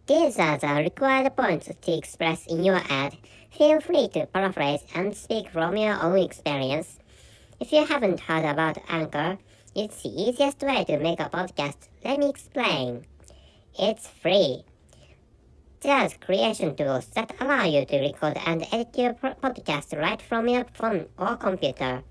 These are the required points to express in your ad. Feel free to paraphrase and speak from your own experience. If you haven't heard about Anchor, it's the easiest way to make a podcast. Let me explain. It's free. There's creation tools that allow you to record and edit your podcast right from your phone or computer.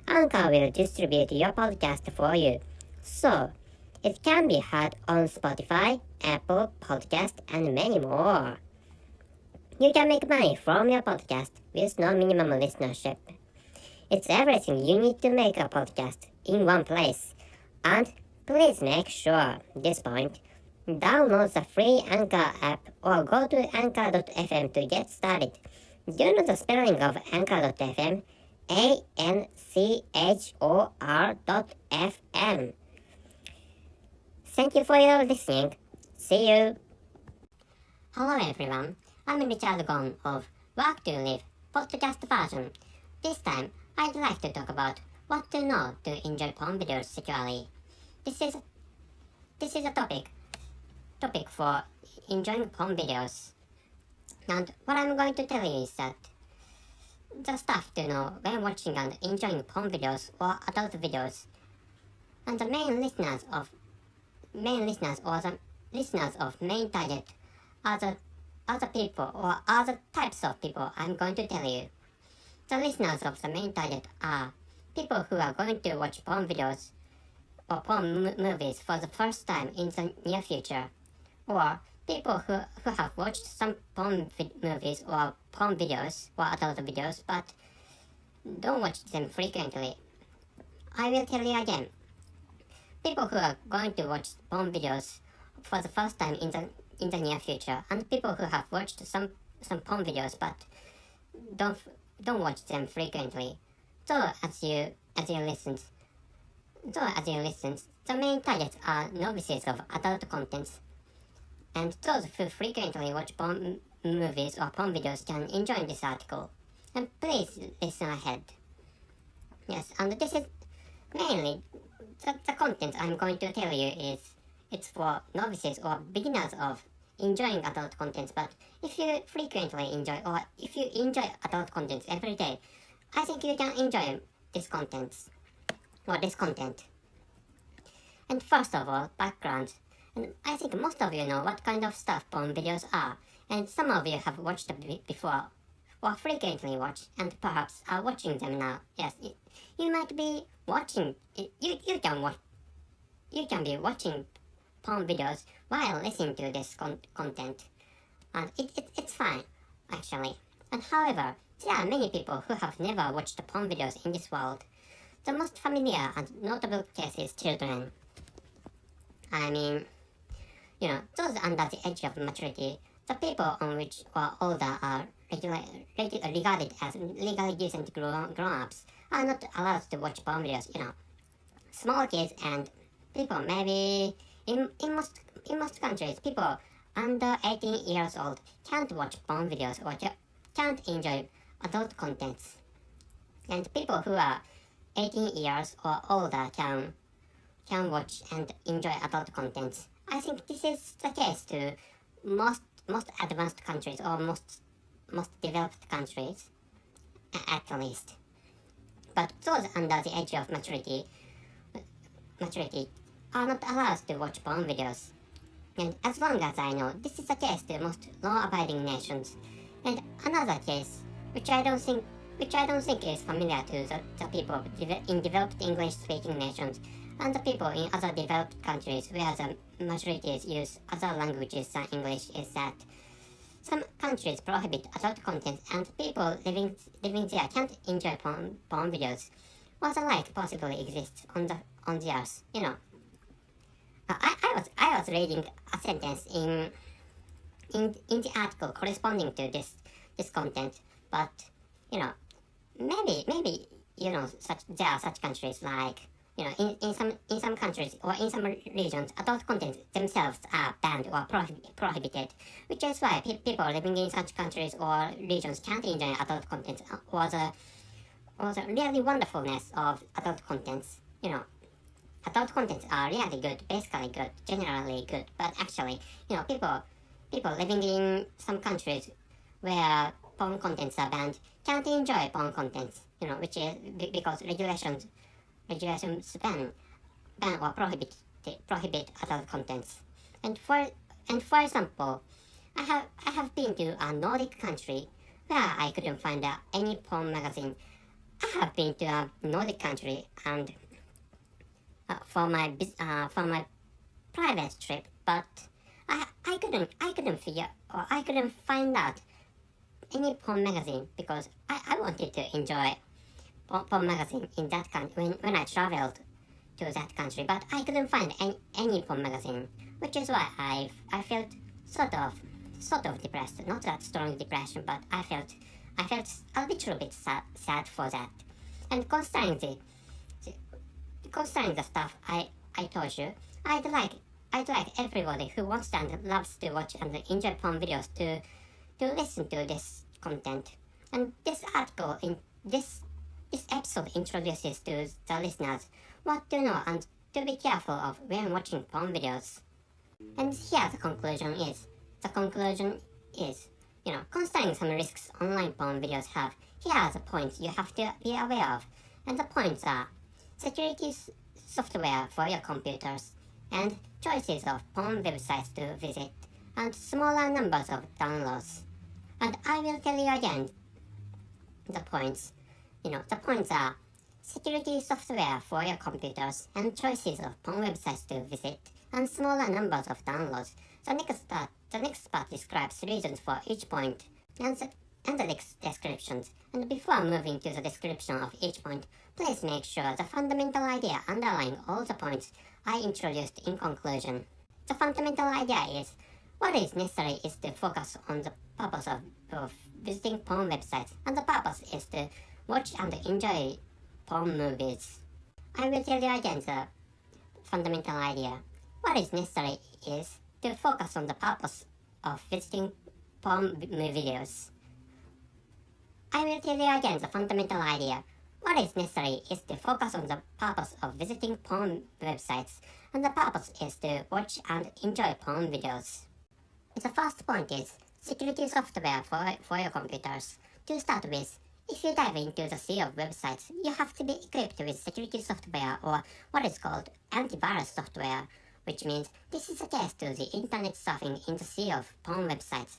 Anchor will distribute your podcast for you. So, it can be heard on Spotify, Apple Podcast, and many more. You can make money from your podcast with no minimum listenership. It's everything you need to make a podcast in one place. And please make sure, this point, download the free Anchor app or go to anchor.fm to get started. Do you know the spelling of anchor.fm? ANCHOR.FM. Thank you for your listening. See you. Hello everyone, I'm Richard Gon of Work to Live podcast version. This time, I'd like to talk about what to know to enjoy porn videos securely. This is a topic for enjoying porn videos. And what I'm going to tell you is that the stuff to know when watching and enjoying porn videos or adult videos. And the main listeners or the listeners of main target are the people or other types of people I'm going to tell you. The listeners of the main target are people who are going to watch porn videos or porn movies for the first time in the near future, or people who have watched some porn movies or porn videos or adult videos but don't watch them frequently. I will tell you again. People who are going to watch porn videos for the first time in the near future, and people who have watched some porn videos but don't watch them frequently. So as you listen, the main targets are novices of adult contents, and those who frequently watch porn movies or porn videos can enjoy this article. And please listen ahead. Yes, and this is mainly the content I'm going to tell you it's for novices or beginners of enjoying adult contents. But if you frequently enjoy, or if you enjoy adult contents every day, I think you can enjoy this content. And first of all, background. And I think most of you know what kind of stuff porn videos are, and some of you have watched them before, or frequently watch, and perhaps are watching them now. Yes, you might be watching. You can be watching porn videos while listening to this content, and it's fine actually. And however, there are many people who have never watched porn videos in this world. The most familiar and notable case is children. I mean, those under the age of maturity, the people on which or older are regarded as legally decent grown-ups are not allowed to watch porn videos. Small kids and people maybe in most countries, people under 18 years old can't watch porn videos or can't enjoy adult contents, and people who are 18 years or older can watch and enjoy adult contents. I think this is the case to most advanced countries or most developed countries, at least. But those under the age of maturity are not allowed to watch porn videos. And as long as I know, this is the case to most law-abiding nations. And another case, which I don't think is familiar to the people in developed English-speaking nations and the people in other developed countries where the majorities use other languages than English, is that some countries prohibit adult content and people living there can't enjoy porn videos. What the like possibly exists on the earth, I was reading a sentence in the article corresponding to this content, but maybe there are such countries like in some countries or in some regions, adult content themselves are banned or prohibited, which is why people living in such countries or regions can't enjoy adult content or the really wonderfulness of adult contents. Adult contents are really good, basically good, generally good, but actually, people people living in some countries where porn contents are banned can't enjoy porn contents, which is because regulations ban or prohibit adult contents. And for example, I have been to a Nordic country where I couldn't find any porn magazine. I have been to a Nordic country and for my private trip, but I couldn't figure or I couldn't find out any porn magazine because I wanted to enjoy porn magazine in that country when I traveled to that country, but I couldn't find any porn magazine, which is why I felt sort of depressed. Not that strong depression, but I felt a little bit sad for that. And concerning the stuff I told you, I'd like everybody who wants and loves to watch and enjoy porn videos to listen to this content. And this article in this episode introduces to the listeners what to know and to be careful of when watching porn videos. And here the conclusion is, concerning some risks online porn videos have, here are the points you have to be aware of. And the points are security software for your computers, and choices of porn websites to visit, and smaller numbers of downloads. And I will tell you again the points. The points are security software for your computers, and choices of porn websites to visit, and smaller numbers of downloads. The next part describes reasons for each point, and the next descriptions. And before moving to the description of each point, please make sure the fundamental idea underlying all the points I introduced in conclusion. The fundamental idea is, what is necessary is to focus on the purpose of visiting porn websites, and the purpose is to watch and enjoy porn movies. I will tell you again the fundamental idea. What is necessary is to focus on the purpose of visiting porn videos. I will tell you again the fundamental idea. What is necessary is to focus on the purpose of visiting porn websites, and the purpose is to watch and enjoy porn videos. The first point is security software for your computers. To start with, if you dive into the sea of websites, you have to be equipped with security software, or what is called antivirus software, which means this is a test to the internet surfing in the sea of porn websites.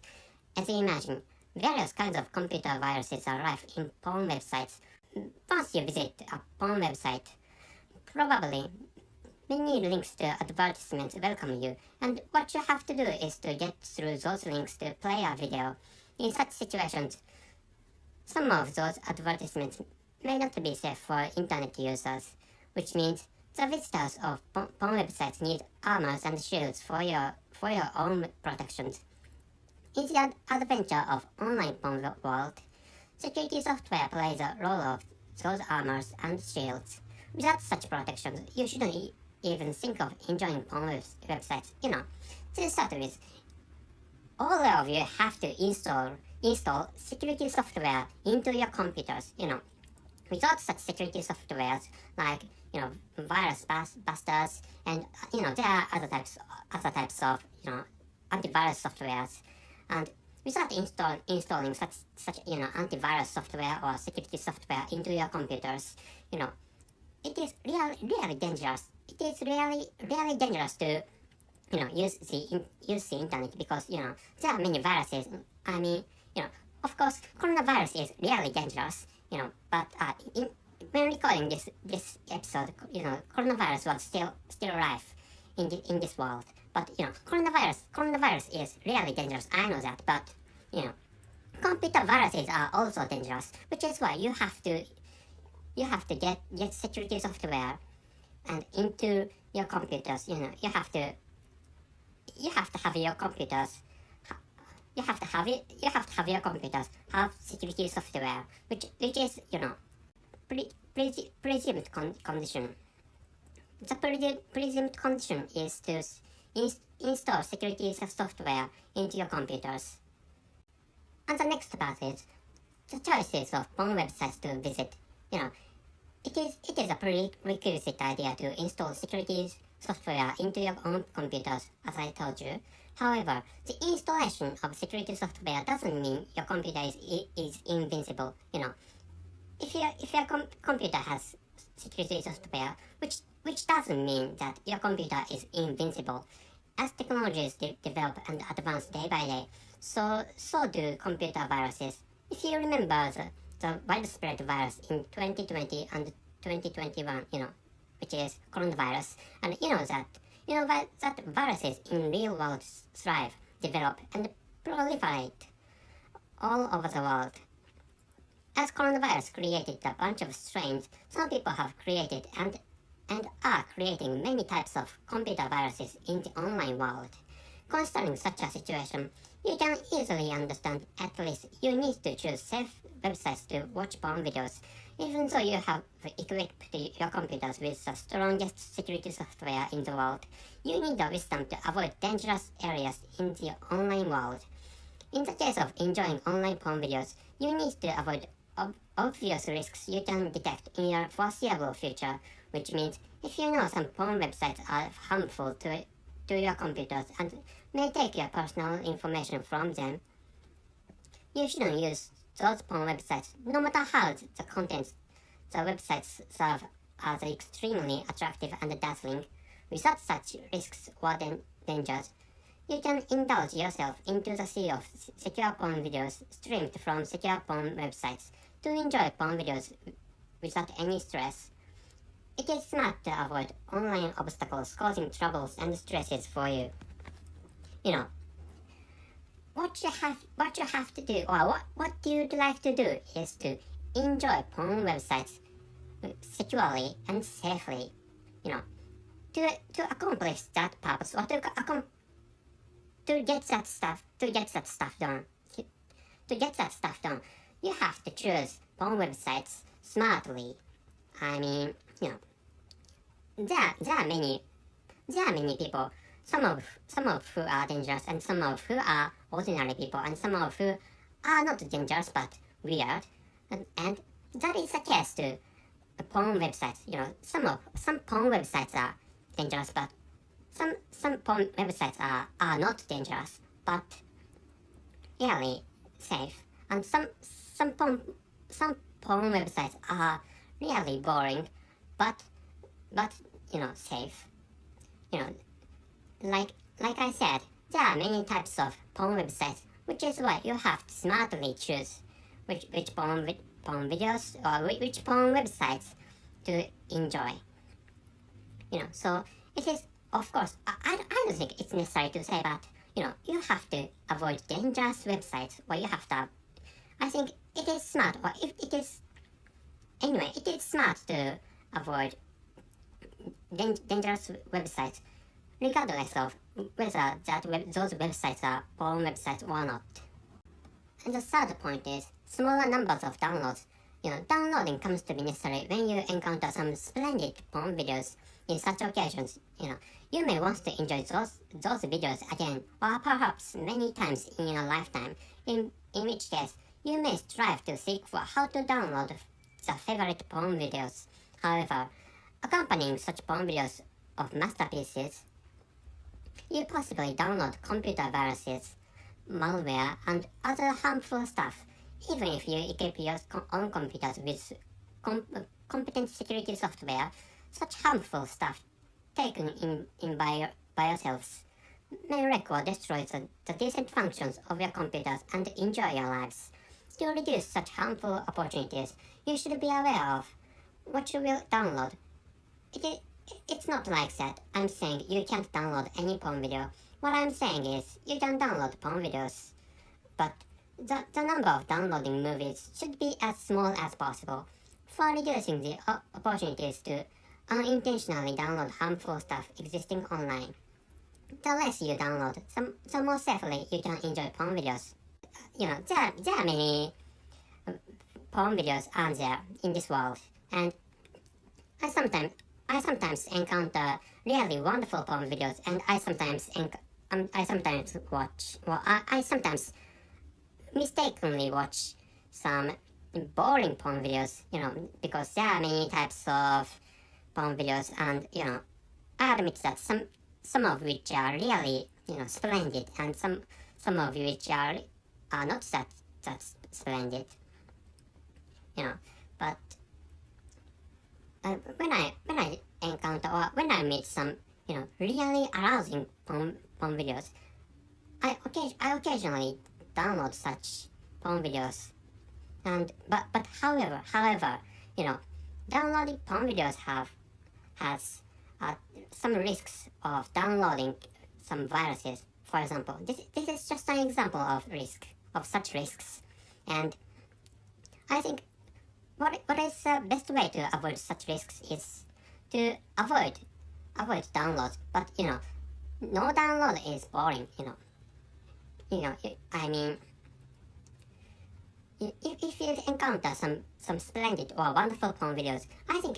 As you imagine, various kinds of computer viruses are rife in porn websites. Once you visit a porn website, probably many links to advertisements welcome you, and what you have to do is to get through those links to play a video. In such situations, some of those advertisements may not be safe for internet users, which means the visitors of porn websites need armors and shields for your own protections. In the adventure of online porn world, security software plays a role of those armors and shields. Without such protections, you shouldn't even think of enjoying porn websites. To start with, all of you have to install security software into your computers. Without such security softwares like virus busters, and there are other types of antivirus softwares, and without installing such antivirus software or security software into your computers, it is really dangerous. It is really dangerous to use the internet, because there are many viruses. I mean, of course, coronavirus is really dangerous. But when recording this episode, coronavirus was still rife in this world. But coronavirus is really dangerous. I know that, but computer viruses are also dangerous, which is why you have to get security software and into your computers. You have to have your computers. You have to have your computers have security software, which is presumed condition. The presumed condition is to install security software into your computers. And the next part is the choices of porn websites to visit. It is a prerequisite idea to install security software into your own computers, as I told you. However, the installation of security software doesn't mean your computer is invincible. If your computer has security software, which doesn't mean that your computer is invincible. As technologies develop and advance day by day, so do computer viruses. If you remember the widespread virus in 2020 and 2021, which is coronavirus, and that viruses in real world thrive, develop, and proliferate all over the world. As coronavirus created a bunch of strains, some people have created and are creating many types of computer viruses in the online world. Considering such a situation, you can easily understand at least you need to choose safe websites to watch porn videos. Even though you have equipped your computers with the strongest security software in the world, you need the wisdom to avoid dangerous areas in the online world. In the case of enjoying online porn videos, you need to avoid obvious risks you can detect in your foreseeable future, which means if you know some porn websites are harmful to your computers and may take your personal information from them, you shouldn't use those porn websites, no matter how the contents the websites serve are extremely attractive and dazzling. Without such risks or dangers, you can indulge yourself into the sea of secure porn videos streamed from secure porn websites to enjoy porn videos without any stress. It is smart to avoid online obstacles causing troubles and stresses for you. What you have to do, or what you'd like to do, is to enjoy porn websites securely and safely. To accomplish that purpose, or to get that stuff done. To get that stuff done, you have to choose porn websites smartly. I mean, there are many people, some of who are dangerous and some of who are ordinary people and some of who are not dangerous but weird, and that is the case to porn websites. Some porn websites are dangerous, but some porn websites are not dangerous but really safe, and some porn websites are really boring but safe. Like I said, there are many types of porn websites, which is why you have to smartly choose which porn videos or which porn websites to enjoy. So it is, of course, I don't think it's necessary to say that, you have to avoid dangerous websites, or you have to, I think it is smart, or if it is, anyway, it is smart to avoid dangerous websites, regardless of whether those websites are porn websites or not. And the third point is smaller numbers of downloads. Downloading comes to be necessary when you encounter some splendid porn videos. In such occasions, you may want to enjoy those videos again, or perhaps many times in your lifetime, in which case you may strive to seek for how to download the favorite porn videos. However, accompanying such porn videos of masterpieces, you possibly download computer viruses, malware, and other harmful stuff. Even if you equip your own computers with competent security software, such harmful stuff taken in by yourselves may wreck or destroy the decent functions of your computers and enjoy your lives. To reduce such harmful opportunities, you should be aware of what you will download. It's not like that I'm saying you can't download any porn video. What I'm saying is you can download porn videos, but the number of downloading movies should be as small as possible for reducing the opportunities to unintentionally download harmful stuff existing online. The less you download, the more safely you can enjoy porn videos. There are many porn videos out there in this world, and I sometimes encounter really wonderful porn videos, and I sometimes mistakenly watch some boring porn videos, because there are many types of porn videos, and I admit that some of which are really, splendid, and some of which are not that splendid, you know. But when I encounter, or when I meet some, really arousing porn videos, I occasionally download such porn videos. And but however, you know, downloading porn videos has some risks of downloading some viruses. For example, this is just an example of such risks, and I think what is the best way to avoid such risks is to avoid downloads. But no download is boring. I mean, if you encounter some splendid or wonderful porn videos, I think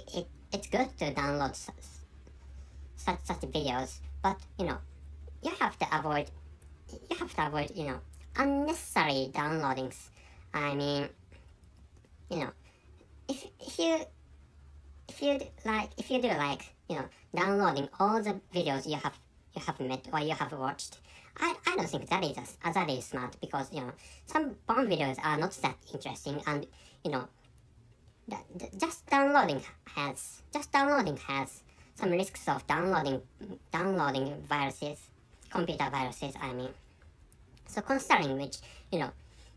it's good to download such videos. But you have to avoid unnecessary downloadings. I mean, if you do like downloading all the videos you have met or you have watched, I don't think that is smart, because some porn videos are not that interesting, and just downloading has some risks of downloading viruses, computer viruses. I mean, so considering which,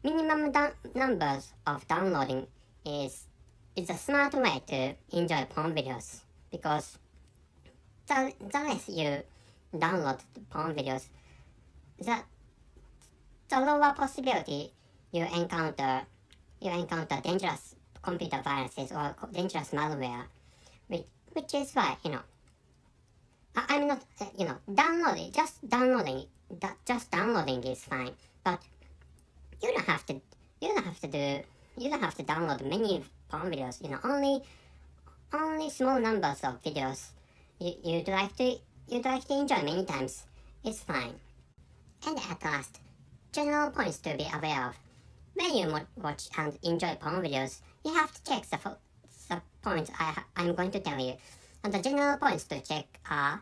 minimum numbers of downloading is a smart way to enjoy porn videos, because the less you download porn videos, the lower possibility you encounter dangerous computer viruses or dangerous malware, which is why I'm not just downloading is fine, but you don't have to download many porn videos. Only small numbers of videos you'd like to enjoy many times is fine. And at last, general points to be aware of. When you watch and enjoy porn videos, you have to check the points I'm going to tell you. And the general points to check are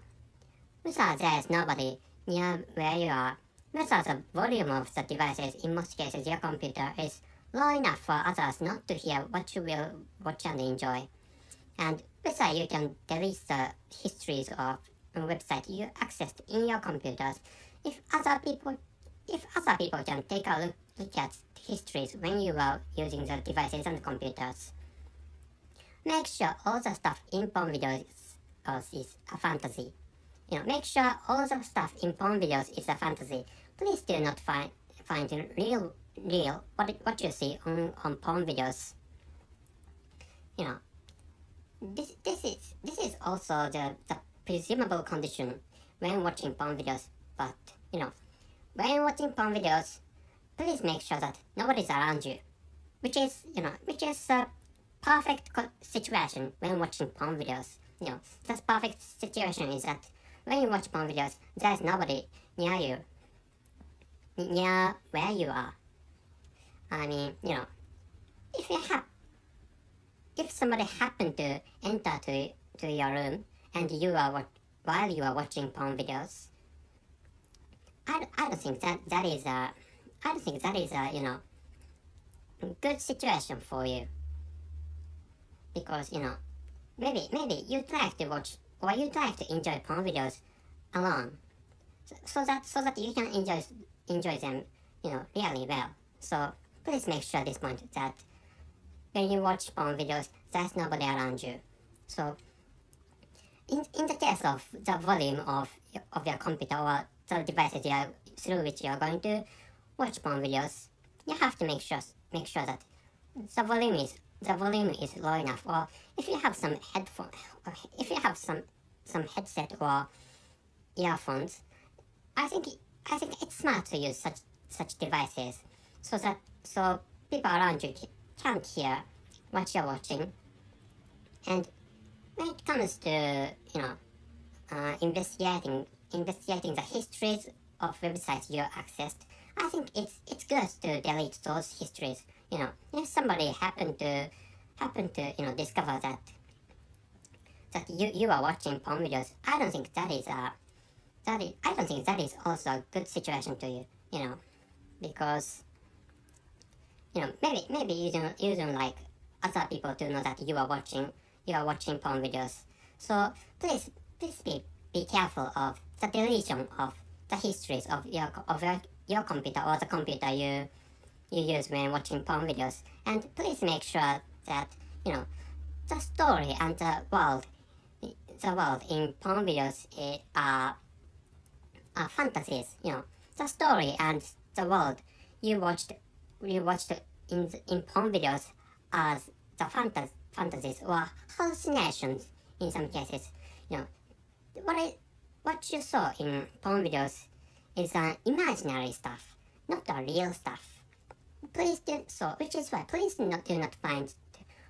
whether there is nobody near where you are, whether the volume of the devices, in most cases your computer, is low enough for others not to hear what you will watch and enjoy, and whether you can delete the histories of websites you accessed in your computers if other people can take a look at histories when you are using the devices and computers. Make sure all the stuff in porn videos is a fantasy. Make sure all the stuff in porn videos is a fantasy. Please do not find real what you see on porn videos. This is also the presumable condition when watching porn videos. But when watching porn videos, please make sure that nobody's around you, which is a perfect situation when watching porn videos. The perfect situation is that when you watch porn videos, there's nobody near where you are. I mean, if somebody happened to enter to your room and while you are watching porn videos, I don't think that is a good situation for you, because maybe you'd like to watch or you'd like to enjoy porn videos alone, so that you can enjoy them really well. So please make sure at this point that when you watch porn videos, there's nobody around you. So in the case of the volume of your computer or the devices through which you are going to watch porn videos, you have to make sure that the volume is low enough. Or if you have some headphone, or if you have some headset or earphones, I think it's smart to use such devices, so people around you can't hear what you're watching. And when it comes to investigating the histories of websites you accessed, I think it's good to delete those histories. If somebody happened to discover that you are watching porn videos, I don't think I don't think that is also a good situation to you, because maybe you don't like other people to know that you are watching porn videos. So please be careful of the deletion of the histories of your computer or the computer you use when watching porn videos. And please make sure that the story and the world in porn videos are fantasies. The story and the world you watched in porn videos as the fantasies or hallucinations in some cases. What you saw in porn videos is an imaginary stuff, not the real stuff. Which is why please do not find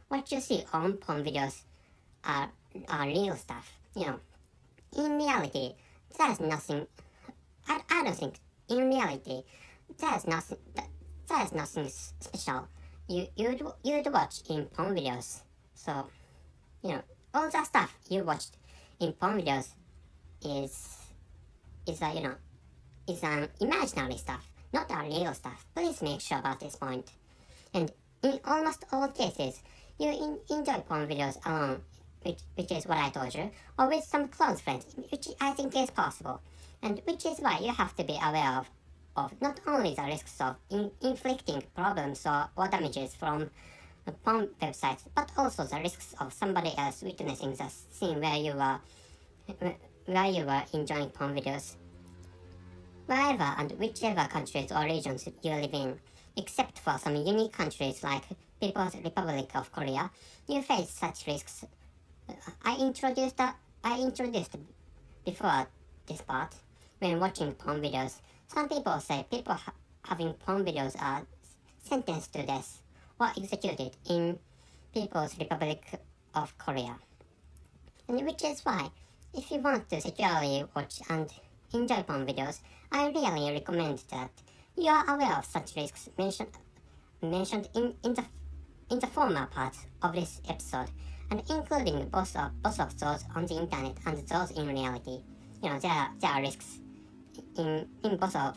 what you see on porn videos are real stuff. In reality, there's nothing. I don't think in reality there's nothing special you'd watch in porn videos. So all the stuff you watched in porn videos is an imaginary stuff, not a real stuff. Please make sure about this point. And in almost all cases, you enjoy porn videos alone, which is what I told you, or with some close friends, which I think is possible, and which is why you have to be aware of not only the risks of inflicting problems or damages from porn websites, but also the risks of somebody else witnessing the scene where you were enjoying porn videos. Wherever and whichever countries or regions you live in, except for some unique countries like People's Republic of Korea, you face such risks. I introduced before this part when watching porn videos. Some people say people having porn videos are sentenced to death or executed in People's Republic of Korea. And which is why, if you want to securely watch and enjoy porn videos, I really recommend that you are aware of such risks mentioned in the former part of this episode, and including both of those on the internet and those in reality. There are risks in both of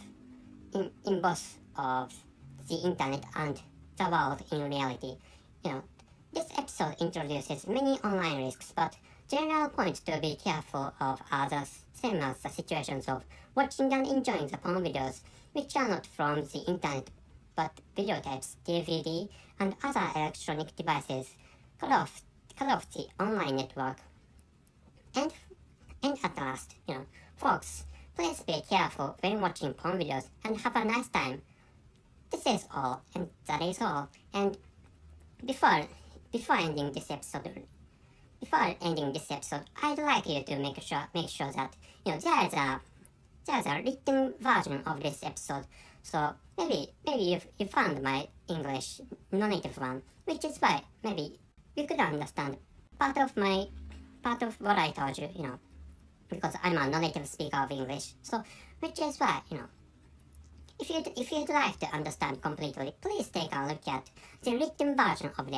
the internet and the world in reality. This episode introduces many online risks, but general points to be careful of are the same as the situations of watching and enjoying the porn videos, which are not from the internet but videotapes, DVD, and other electronic devices cut off the online network. And at last, folks, please be careful when watching porn videos and have a nice time. This is all, and that is all. And before ending this episode, I'd like you to make sure that there's a written version of this episode. So maybe you found my English non-native one, which is why maybe you could understand part of what I told you, because I'm a non-native speaker of English. So which is why, if you'd like to understand completely, please take a look at the written version of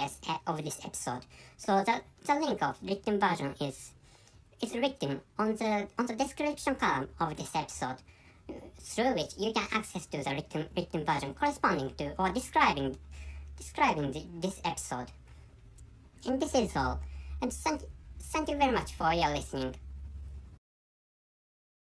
this episode. So the link of written version is written on the description column of this episode, through which you can access to the written version corresponding to or describing this episode. And this is all. And thank you very much for your listening.